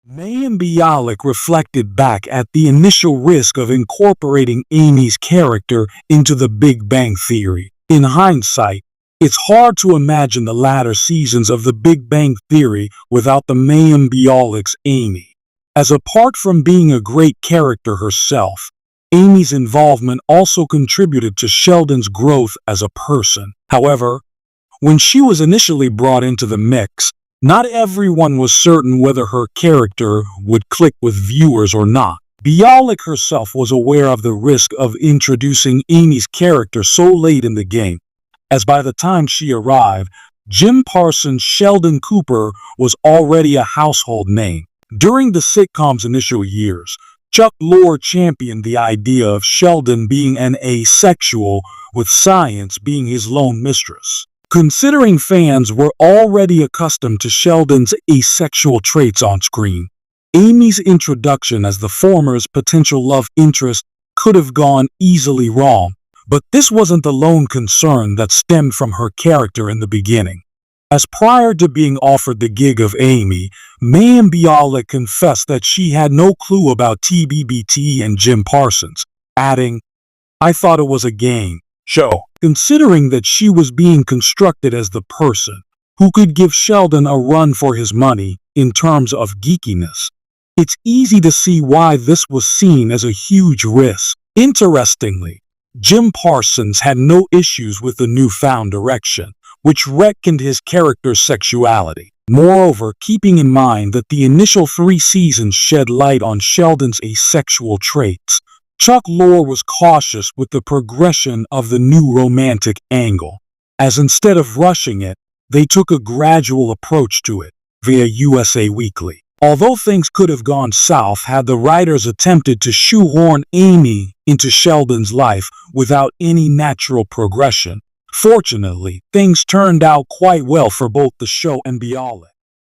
Mayim Bialik reflected back at the initial risk of incorporating Amy's character into the Big Bang Theory. In hindsight, it's hard to imagine the latter seasons of the Big Bang Theory without the Mayim Bialik's Amy. As apart from being a great character herself, Amy's involvement also contributed to Sheldon's growth as a person. However, when she was initially brought into the mix, not everyone was certain whether her character would click with viewers or not. Bialik herself was aware of the risk of introducing Amy's character so late in the game, as by the time she arrived, Jim Parsons' Sheldon Cooper was already a household name. During the sitcom's initial years, Chuck Lorre championed the idea of Sheldon being an asexual, with science being his lone mistress. Considering fans were already accustomed to Sheldon's asexual traits on screen, Amy's introduction as the former's potential love interest could have gone easily wrong. But this wasn't the lone concern that stemmed from her character in the beginning. As prior to being offered the gig of Amy, Mayim Bialik confessed that she had no clue about TBBT and Jim Parsons, adding, "I thought it was a game show," considering that she was being constructed as the person who could give Sheldon a run for his money in terms of geekiness. It's easy to see why this was seen as a huge risk. Interestingly, Jim Parsons had no issues with the newfound direction, which reckoned his character's sexuality. Moreover, keeping in mind that the initial 3 seasons shed light on Sheldon's asexual traits, Chuck Lorre was cautious with the progression of the new romantic angle, as instead of rushing it, they took a gradual approach to it, via USA Weekly. Although things could have gone south had the writers attempted to shoehorn Amy into Sheldon's life without any natural progression, fortunately, things turned out quite well for both the show and Bialik.